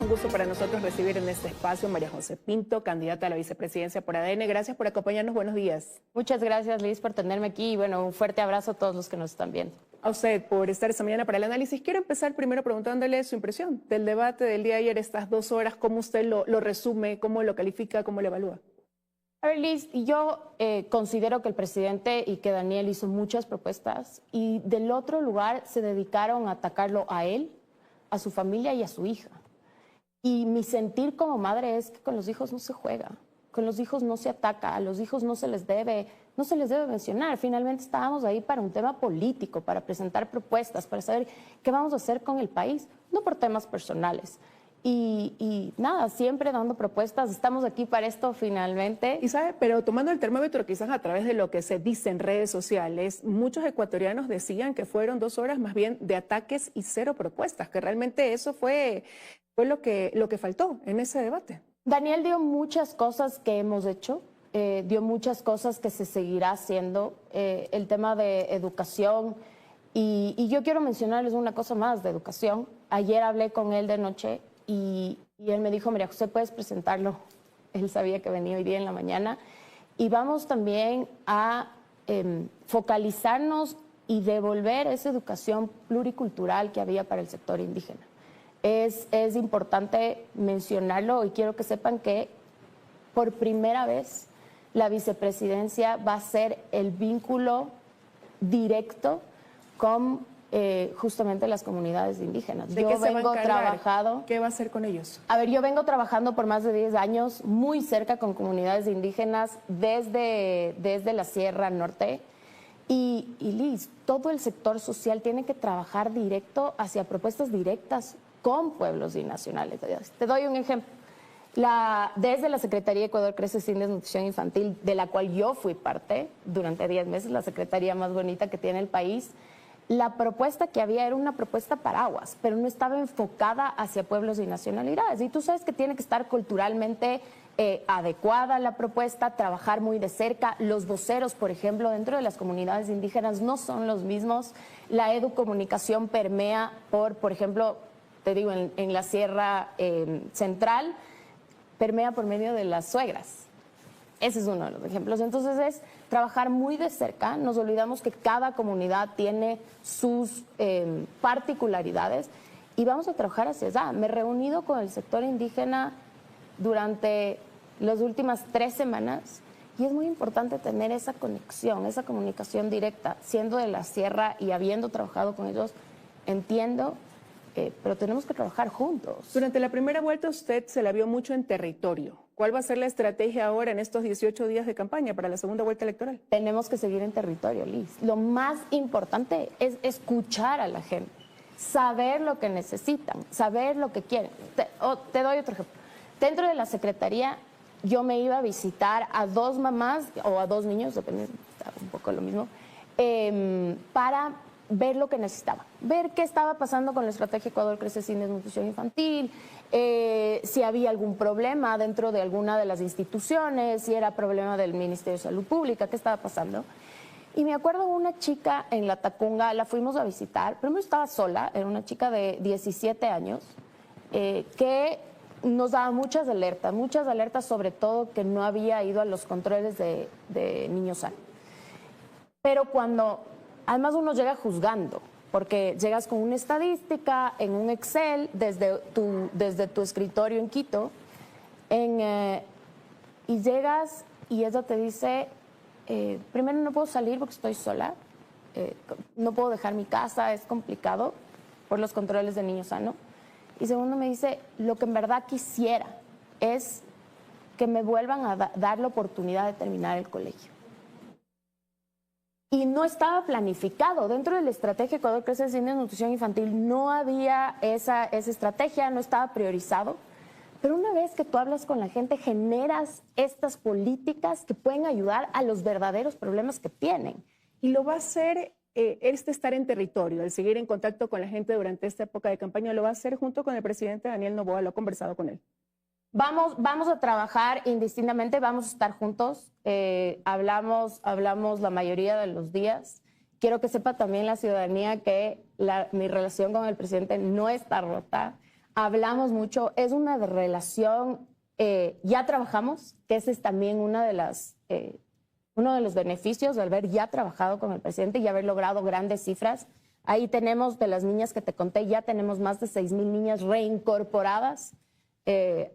Un gusto para nosotros recibir en este espacio a María José Pinto, candidata a la vicepresidencia por ADN. Gracias por acompañarnos. Buenos días. Muchas gracias, Liz, por tenerme aquí y bueno, un fuerte abrazo a todos los que nos están viendo. A usted por estar esta mañana para el análisis. Quiero empezar primero preguntándole su impresión del debate del día de ayer, estas 2 horas, cómo usted lo resume, cómo lo califica, cómo lo evalúa. A ver, Liz, yo considero que el presidente y que Daniel hizo muchas propuestas y del otro lugar se dedicaron a atacarlo a él, a su familia y a su hija. Y mi sentir como madre es que con los hijos no se juega, con los hijos no se ataca, a los hijos no se les debe mencionar. Finalmente estábamos ahí para un tema político, para presentar propuestas, para saber qué vamos a hacer con el país, no por temas personales. Y nada, siempre dando propuestas, estamos aquí para esto finalmente. Y sabe, pero tomando el termómetro quizás a través de lo que se dice en redes sociales, muchos ecuatorianos decían que fueron 2 horas más bien de ataques y 0 propuestas, que realmente eso fue lo que faltó en ese debate. Daniel dio muchas cosas que hemos hecho, dio muchas cosas que se seguirá haciendo, el tema de educación, y yo quiero mencionarles una cosa más de educación. Ayer hablé con él de noche y él me dijo, María José, puedes presentarlo. Él sabía que venía hoy día en la mañana. Y vamos también a focalizarnos y devolver esa educación pluricultural que había para el sector indígena. Es importante mencionarlo y quiero que sepan que por primera vez la vicepresidencia va a ser el vínculo directo con justamente las comunidades indígenas. ¿De qué se va a encargar? ¿Qué va a hacer con ellos? A ver, yo vengo trabajando por más de 10 años muy cerca con comunidades indígenas desde la Sierra Norte. Y Liz, todo el sector social tiene que trabajar directo hacia propuestas directas con pueblos binacionales. Te doy un ejemplo. Desde la Secretaría de Ecuador Crece Sin Desnutrición Infantil, de la cual yo fui parte durante 10 meses, la secretaría más bonita que tiene el país, la propuesta que había era una propuesta paraguas, pero no estaba enfocada hacia pueblos y nacionalidades. Y tú sabes que tiene que estar culturalmente adecuada la propuesta, trabajar muy de cerca. Los voceros, por ejemplo, dentro de las comunidades indígenas no son los mismos. La educomunicación permea por ejemplo, te digo, en la Sierra Central, permea por medio de las suegras. Ese es uno de los ejemplos. Entonces es trabajar muy de cerca. Nos olvidamos que cada comunidad tiene sus particularidades y vamos a trabajar hacia allá. Me he reunido con el sector indígena durante las últimas 3 semanas y es muy importante tener esa conexión, esa comunicación directa. Siendo de la sierra y habiendo trabajado con ellos, entiendo, pero tenemos que trabajar juntos. Durante la primera vuelta usted se la vio mucho en territorio. ¿Cuál va a ser la estrategia ahora en estos 18 días de campaña para la segunda vuelta electoral? Tenemos que seguir en territorio, Liz. Lo más importante es escuchar a la gente, saber lo que necesitan, saber lo que quieren. Te doy otro ejemplo. Dentro de la Secretaría yo me iba a visitar a 2 mamás o a 2 niños, depende, un poco lo mismo, para ver lo que necesitaban, ver qué estaba pasando con la estrategia Ecuador Crece Sin Desnutrición Infantil, si había algún problema dentro de alguna de las instituciones, si era problema del Ministerio de Salud Pública, qué estaba pasando. Y me acuerdo de una chica en La Tacunga, la fuimos a visitar, primero estaba sola, era una chica de 17 años, que nos daba muchas alertas sobre todo que no había ido a los controles de niños sanos. Pero cuando además uno llega juzgando, porque llegas con una estadística en un Excel desde tu escritorio en Quito, y llegas y ella te dice, primero no puedo salir porque estoy sola, no puedo dejar mi casa, es complicado por los controles de niño sano. Y segundo me dice, lo que en verdad quisiera es que me vuelvan a dar la oportunidad de terminar el colegio. Y no estaba planificado. Dentro de la estrategia Ecuador Crece Sin Desnutrición Infantil no había esa estrategia, no estaba priorizado. Pero una vez que tú hablas con la gente, generas estas políticas que pueden ayudar a los verdaderos problemas que tienen. Y lo va a hacer, estar en territorio, el seguir en contacto con la gente durante esta época de campaña, lo va a hacer junto con el presidente Daniel Noboa, lo ha conversado con él. Vamos a trabajar indistintamente, vamos a estar juntos, hablamos la mayoría de los días. Quiero que sepa también la ciudadanía que mi relación con el presidente no está rota. hablamos mucho, es una relación, ya trabajamos, que ese es también uno de los beneficios de haber ya trabajado con el presidente y haber logrado grandes cifras. Ahí tenemos, de las niñas que te conté, ya tenemos más de 6,000 niñas reincorporadas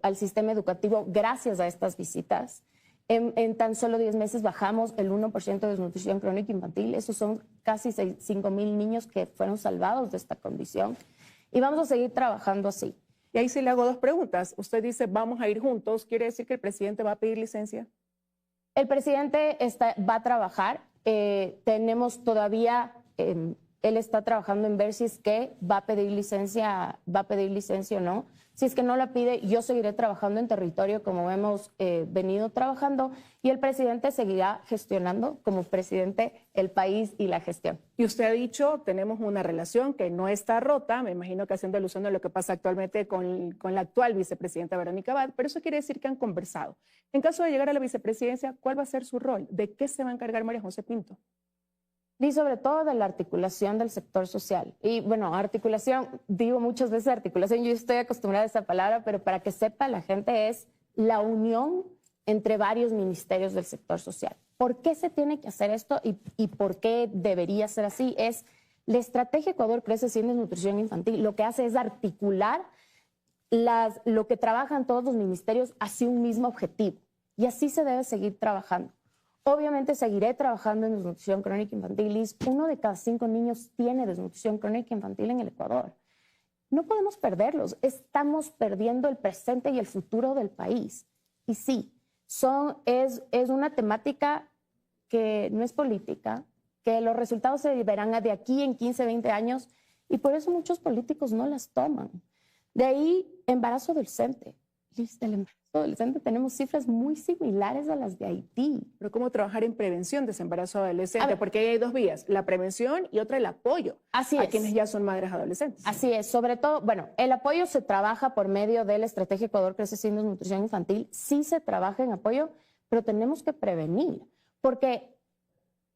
al sistema educativo gracias a estas visitas. En tan solo 10 meses bajamos el 1% de desnutrición crónica infantil. Esos son casi 5,000 niños que fueron salvados de esta condición. Y vamos a seguir trabajando así. Y ahí sí le hago dos preguntas. Usted dice, vamos a ir juntos. ¿Quiere decir que el presidente va a pedir licencia? El presidente va a trabajar. Tenemos todavía, él está trabajando en ver si es que va a pedir licencia o no. Si es que no la pide, yo seguiré trabajando en territorio como hemos venido trabajando y el presidente seguirá gestionando como presidente el país y la gestión. Y usted ha dicho, tenemos una relación que no está rota, me imagino que haciendo alusión a lo que pasa actualmente con la actual vicepresidenta Verónica Abad, pero eso quiere decir que han conversado. En caso de llegar a la vicepresidencia, ¿cuál va a ser su rol? ¿De qué se va a encargar María José Pinto? Y sobre todo de la articulación del sector social. Y bueno, articulación, digo muchas veces articulación, yo estoy acostumbrada a esa palabra, pero para que sepa la gente es la unión entre varios ministerios del sector social. ¿Por qué se tiene que hacer esto y por qué debería ser así? Es la estrategia Ecuador Crece sin Desnutrición Infantil. Lo que hace es articular lo que trabajan todos los ministerios hacia un mismo objetivo. Y así se debe seguir trabajando. Obviamente seguiré trabajando en desnutrición crónica infantil. 1 de cada 5 niños tiene desnutrición crónica infantil en el Ecuador. No podemos perderlos. Estamos perdiendo el presente y el futuro del país. Y sí, es una temática que no es política, que los resultados se verán de aquí en 15, 20 años y por eso muchos políticos no las toman. De ahí, embarazo adolescente. Del embarazo adolescente tenemos cifras muy similares a las de Haití. Pero ¿cómo trabajar en prevención de ese embarazo adolescente? Porque ahí hay dos vías, la prevención y otra el apoyo a quienes ya son madres adolescentes. Así es, sobre todo, bueno, el apoyo se trabaja por medio de la estrategia Ecuador Crece sin Desnutrición Infantil. Sí se trabaja en apoyo, pero tenemos que prevenir, porque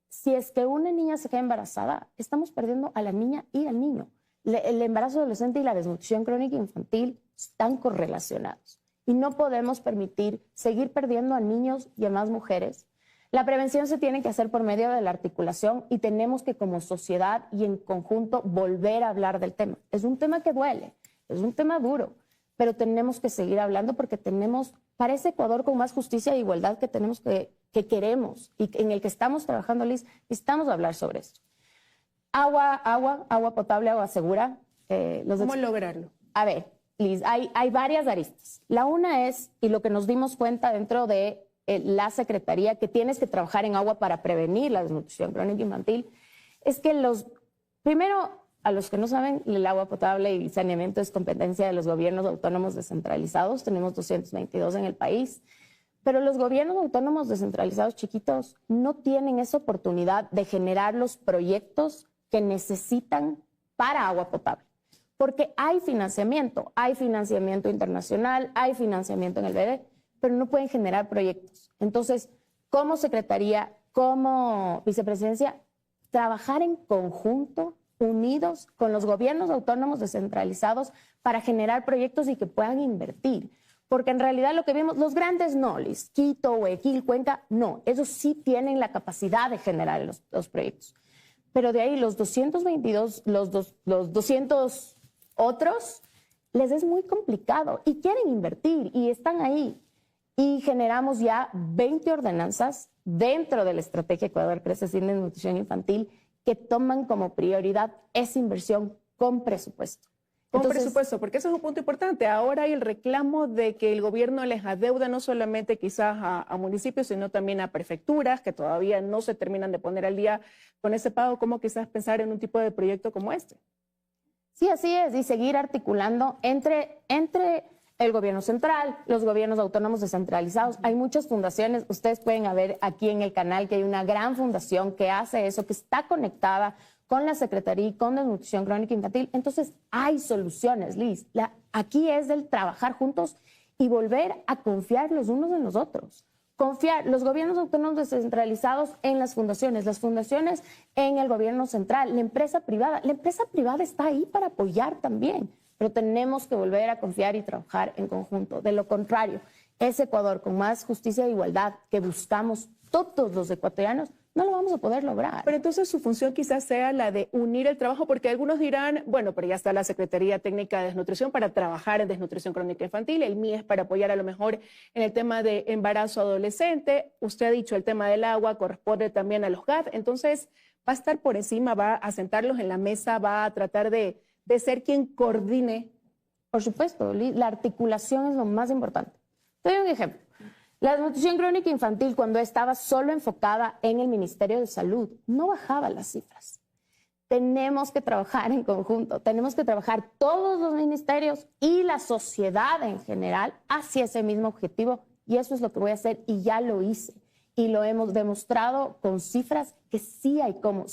si es que una niña se queda embarazada, estamos perdiendo a la niña y al niño. El embarazo adolescente y la desnutrición crónica infantil están correlacionados. Y no podemos permitir seguir perdiendo a niños y a más mujeres. La prevención se tiene que hacer por medio de la articulación y tenemos que como sociedad y en conjunto volver a hablar del tema. Es un tema que duele, es un tema duro, pero tenemos que seguir hablando porque tenemos, para ese Ecuador con más justicia e igualdad que queremos y en el que estamos trabajando, Liz, necesitamos hablar sobre esto. Agua potable, agua segura. ¿Cómo lograrlo? A ver, Liz, hay varias aristas. La una es, y lo que nos dimos cuenta dentro de la Secretaría, que tienes que trabajar en agua para prevenir la desnutrición crónica infantil, es que primero, a los que no saben, el agua potable y saneamiento es competencia de los gobiernos autónomos descentralizados. Tenemos 222 en el país. Pero los gobiernos autónomos descentralizados chiquitos no tienen esa oportunidad de generar los proyectos que necesitan para agua potable. Porque hay financiamiento internacional, hay financiamiento en el BEDE, pero no pueden generar proyectos. Entonces, como Secretaría, como Vicepresidencia, trabajar en conjunto, unidos con los gobiernos autónomos descentralizados para generar proyectos y que puedan invertir. Porque en realidad lo que vemos, los grandes no, Liz, Quito, Guayaquil, Cuenca, no, ellos sí tienen la capacidad de generar los proyectos. Pero de ahí los 222, los 200 otros, les es muy complicado y quieren invertir y están ahí. Y generamos ya 20 ordenanzas dentro de la estrategia Ecuador Crece sin Desnutrición Infantil que toman como prioridad esa inversión con presupuesto. Con presupuesto, porque eso es un punto importante. Ahora hay el reclamo de que el gobierno les adeuda no solamente quizás a municipios, sino también a prefecturas que todavía no se terminan de poner al día con ese pago. ¿Cómo quizás pensar en un tipo de proyecto como este? Sí, así es, y seguir articulando entre el gobierno central, los gobiernos autónomos descentralizados. Hay muchas fundaciones, ustedes pueden ver aquí en el canal que hay una gran fundación que hace eso, que está conectada con la Secretaría y con Desnutrición Crónica Infantil. Entonces, hay soluciones, Liz. Aquí es del trabajar juntos y volver a confiar los unos en los otros. Confiar los gobiernos autónomos descentralizados en las fundaciones en el gobierno central, la empresa privada está ahí para apoyar también. pero tenemos que volver a confiar y trabajar en conjunto. De lo contrario, ese Ecuador con más justicia e igualdad que buscamos todos los ecuatorianos, no lo vamos a poder lograr. Pero entonces su función quizás sea la de unir el trabajo, porque algunos dirán, bueno, pero ya está la Secretaría Técnica de Desnutrición para trabajar en desnutrición crónica infantil, el MIES para apoyar a lo mejor en el tema de embarazo adolescente, usted ha dicho el tema del agua corresponde también a los GAD, entonces va a estar por encima, va a sentarlos en la mesa, va a tratar de ser quien coordine. Por supuesto, la articulación es lo más importante. Te doy un ejemplo. La desnutrición crónica infantil, cuando estaba solo enfocada en el Ministerio de Salud, no bajaba las cifras. Tenemos que trabajar en conjunto, tenemos que trabajar todos los ministerios y la sociedad en general hacia ese mismo objetivo, y eso es lo que voy a hacer y ya lo hice. Y lo hemos demostrado con cifras que sí hay cómo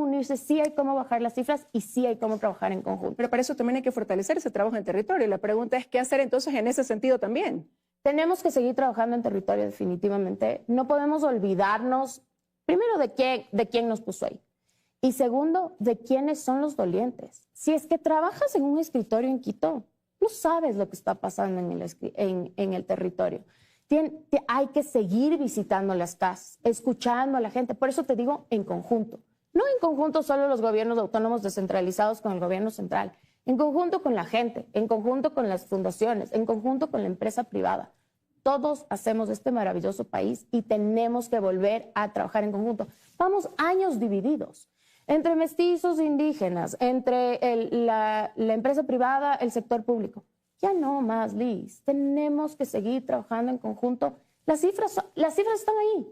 unirse, sí hay cómo bajar las cifras y sí hay cómo trabajar en conjunto. Pero para eso también hay que fortalecer ese trabajo en territorio. La pregunta es, ¿qué hacer entonces en ese sentido también? Tenemos que seguir trabajando en territorio definitivamente. No podemos olvidarnos, primero, de quién nos puso ahí. Y segundo, de quiénes son los dolientes. Si es que trabajas en un escritorio en Quito, no sabes lo que está pasando en el territorio. Hay que seguir visitando las casas, escuchando a la gente. Por eso te digo en conjunto. No en conjunto solo los gobiernos autónomos descentralizados con el gobierno central. En conjunto con la gente, en conjunto con las fundaciones, en conjunto con la empresa privada. Todos hacemos este maravilloso país y tenemos que volver a trabajar en conjunto. Vamos años divididos entre mestizos indígenas, entre la empresa privada, el sector público. Ya no más, Liz. Tenemos que seguir trabajando en conjunto. Las cifras están ahí.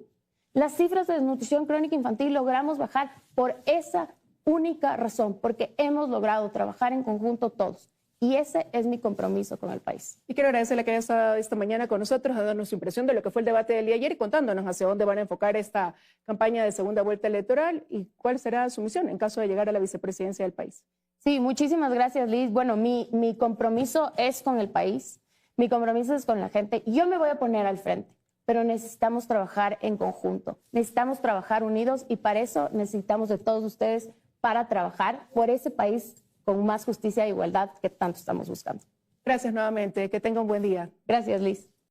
Las cifras de desnutrición crónica infantil logramos bajar por esa única razón, porque hemos logrado trabajar en conjunto todos. Y ese es mi compromiso con el país. Y quiero agradecerle que haya estado esta mañana con nosotros, dándonos su impresión de lo que fue el debate del día de ayer y contándonos hacia dónde van a enfocar esta campaña de segunda vuelta electoral y cuál será su misión en caso de llegar a la vicepresidencia del país. Sí, muchísimas gracias, Liz. Bueno, mi compromiso es con el país, mi compromiso es con la gente. Yo me voy a poner al frente, pero necesitamos trabajar en conjunto, necesitamos trabajar unidos y para eso necesitamos de todos ustedes para trabajar por ese país con más justicia e igualdad que tanto estamos buscando. Gracias nuevamente, que tenga un buen día. Gracias, Liz.